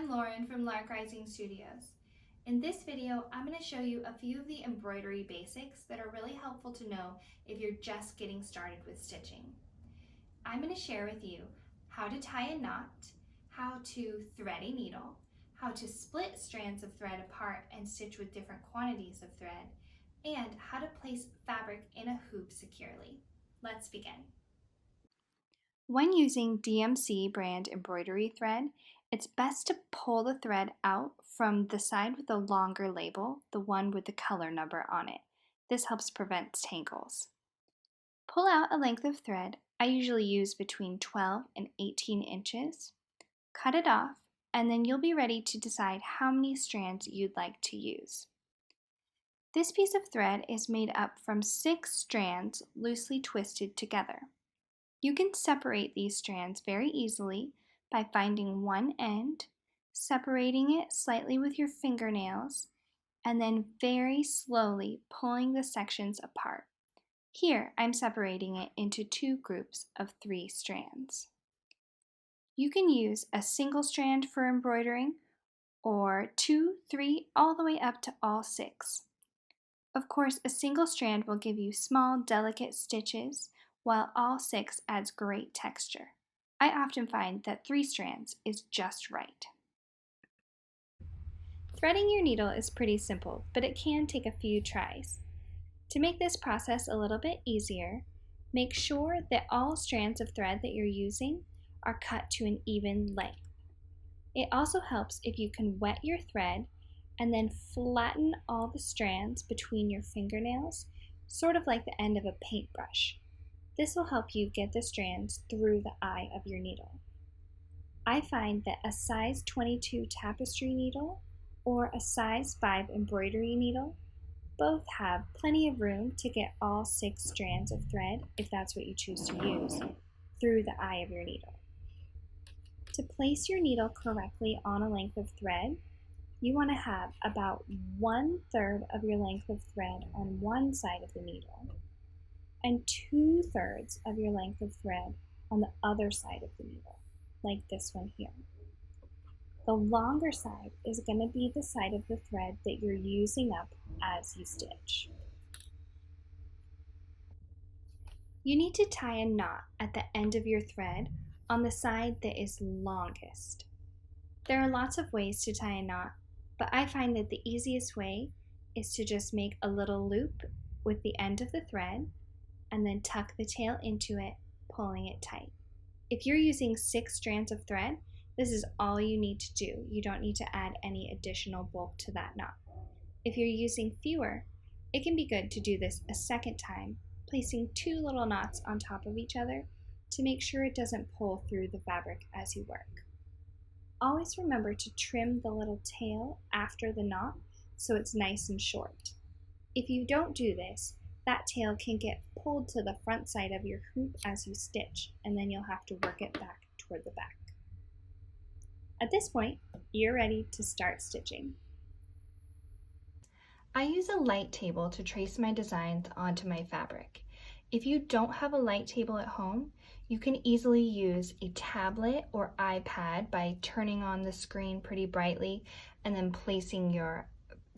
I'm Lauren from Lark Rising Studios. In this video, I'm going to show you a few of the embroidery basics that are really helpful to know if you're just getting started with stitching. I'm going to share with you how to tie a knot, how to thread a needle, how to split strands of thread apart and stitch with different quantities of thread, and how to place fabric in a hoop securely. Let's begin. When using DMC brand embroidery thread, it's best to pull the thread out from the side with the longer label, the one with the color number on it. This helps prevent tangles. Pull out a length of thread. I usually use between 12 and 18 inches. Cut it off, and then you'll be ready to decide how many strands you'd like to use. This piece of thread is made up from 6 strands loosely twisted together. You can separate these strands very easily by finding one end, separating it slightly with your fingernails, and then very slowly pulling the sections apart. Here, I'm separating it into 2 groups of 3 strands. You can use a single strand for embroidering, or 2, 3, all the way up to all 6. Of course, a single strand will give you small, delicate stitches, while all 6 adds great texture. I often find that 3 strands is just right. Threading your needle is pretty simple, but it can take a few tries. To make this process a little bit easier, make sure that all strands of thread that you're using are cut to an even length. It also helps if you can wet your thread and then flatten all the strands between your fingernails, sort of like the end of a paintbrush. This will help you get the strands through the eye of your needle. I find that a size 22 tapestry needle or a size 5 embroidery needle both have plenty of room to get all 6 strands of thread, if that's what you choose to use, through the eye of your needle. To place your needle correctly on a length of thread, you want to have about 1/3 of your length of thread on one side of the needle and 2/3 of your length of thread on the other side of the needle, like this one here. The longer side is going to be the side of the thread that you're using up as you stitch. You need to tie a knot at the end of your thread on the side that is longest. There are lots of ways to tie a knot, but I find that the easiest way is to just make a little loop with the end of the thread and then tuck the tail into it, pulling it tight. If you're using 6 strands of thread, this is all you need to do. You don't need to add any additional bulk to that knot. If you're using fewer, it can be good to do this a second time, placing 2 little knots on top of each other to make sure it doesn't pull through the fabric as you work. Always remember to trim the little tail after the knot so it's nice and short. If you don't do this, that tail can get pulled to the front side of your hoop as you stitch, and then you'll have to work it back toward the back. At this point, you're ready to start stitching. I use a light table to trace my designs onto my fabric. If you don't have a light table at home, you can easily use a tablet or iPad by turning on the screen pretty brightly and then placing your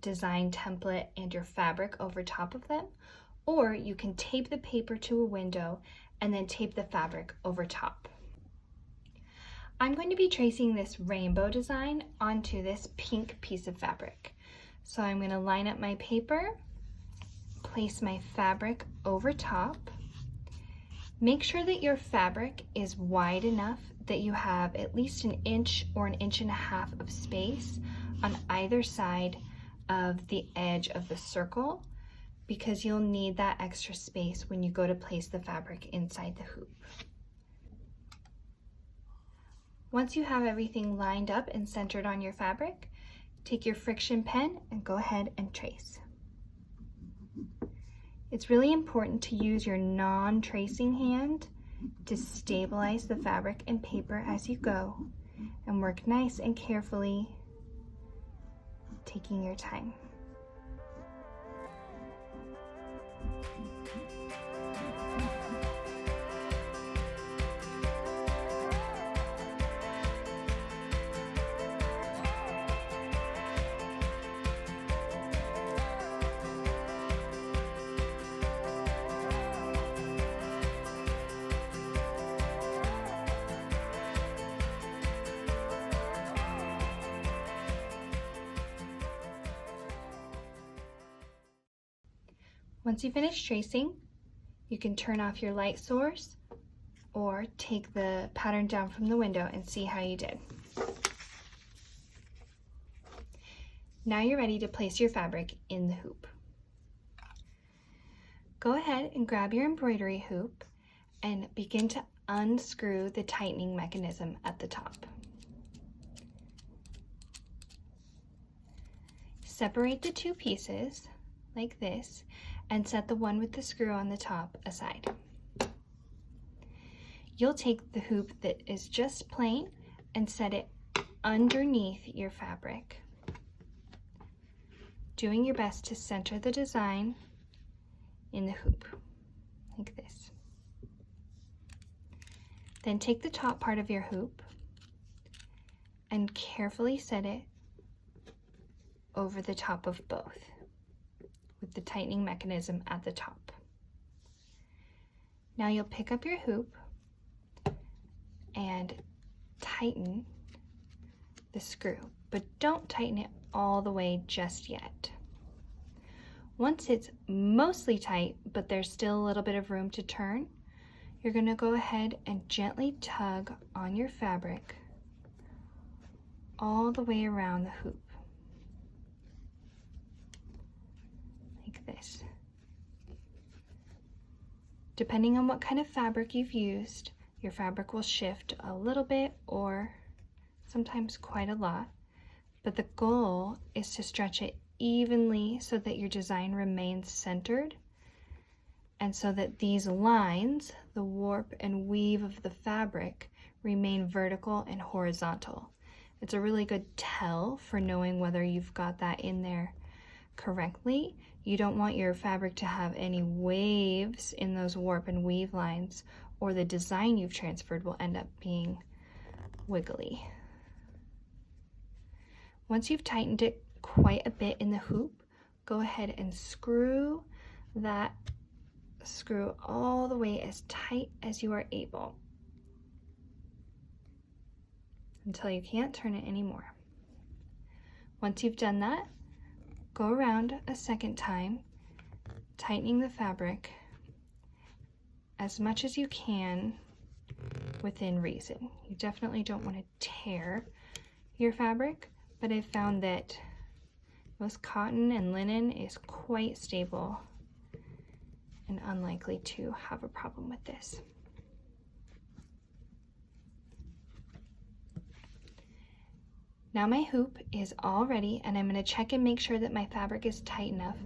design template and your fabric over top of them. Or you can tape the paper to a window and then tape the fabric over top. I'm going to be tracing this rainbow design onto this pink piece of fabric. So I'm going to line up my paper, place my fabric over top. Make sure that your fabric is wide enough that you have at least 1 inch or 1.5 inches of space on either side of the edge of the circle, because you'll need that extra space when you go to place the fabric inside the hoop. Once you have everything lined up and centered on your fabric, take your friction pen and go ahead and trace. It's really important to use your non-tracing hand to stabilize the fabric and paper as you go, and work nice and carefully, taking your time. Once you finish tracing, you can turn off your light source or take the pattern down from the window and see how you did. Now you're ready to place your fabric in the hoop. Go ahead and grab your embroidery hoop and begin to unscrew the tightening mechanism at the top. Separate the two pieces like this and set the one with the screw on the top aside. You'll take the hoop that is just plain and set it underneath your fabric, doing your best to center the design in the hoop, like this. Then take the top part of your hoop and carefully set it over the top of both, with the tightening mechanism at the top. Now you'll pick up your hoop and tighten the screw, but don't tighten it all the way just yet. Once it's mostly tight, but there's still a little bit of room to turn, you're going to go ahead and gently tug on your fabric all the way around the hoop, like this. Depending on what kind of fabric you've used, your fabric will shift a little bit or sometimes quite a lot, but the goal is to stretch it evenly so that your design remains centered and so that these lines, the warp and weave of the fabric, remain vertical and horizontal. It's a really good tell for knowing whether you've got that in there correctly. You don't want your fabric to have any waves in those warp and weave lines, or the design you've transferred will end up being wiggly. Once you've tightened it quite a bit in the hoop, go ahead and screw that screw all the way as tight as you are able until you can't turn it anymore. Once you've done that, go around a second time, tightening the fabric as much as you can within reason. You definitely don't want to tear your fabric, but I've found that most cotton and linen is quite stable and unlikely to have a problem with this. Now my hoop is all ready, and I'm going to check and make sure that my fabric is tight enough.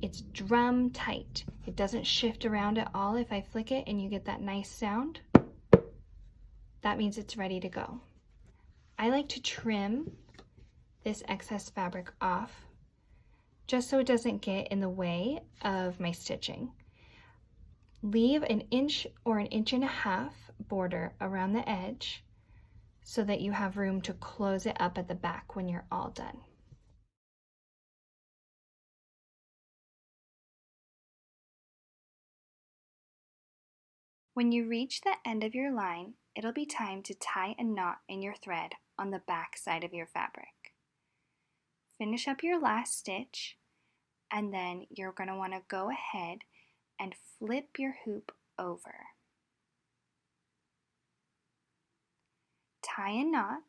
It's drum tight. It doesn't shift around at all if I flick it and you get that nice sound. That means it's ready to go. I like to trim this excess fabric off just so it doesn't get in the way of my stitching. Leave an inch or an inch and a half border around the edge so that you have room to close it up at the back when you're all done. When you reach the end of your line, it'll be time to tie a knot in your thread on the back side of your fabric. Finish up your last stitch, and then you're going to want to go ahead and flip your hoop over. Tie a knot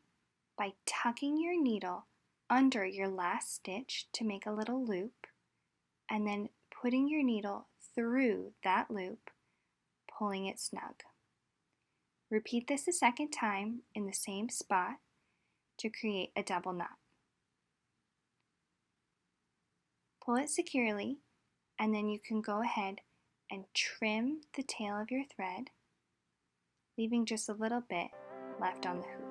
by tucking your needle under your last stitch to make a little loop, and then putting your needle through that loop, pulling it snug. Repeat this a second time in the same spot to create a double knot. Pull it securely, and then you can go ahead and trim the tail of your thread, leaving just a little bit left on the hoop.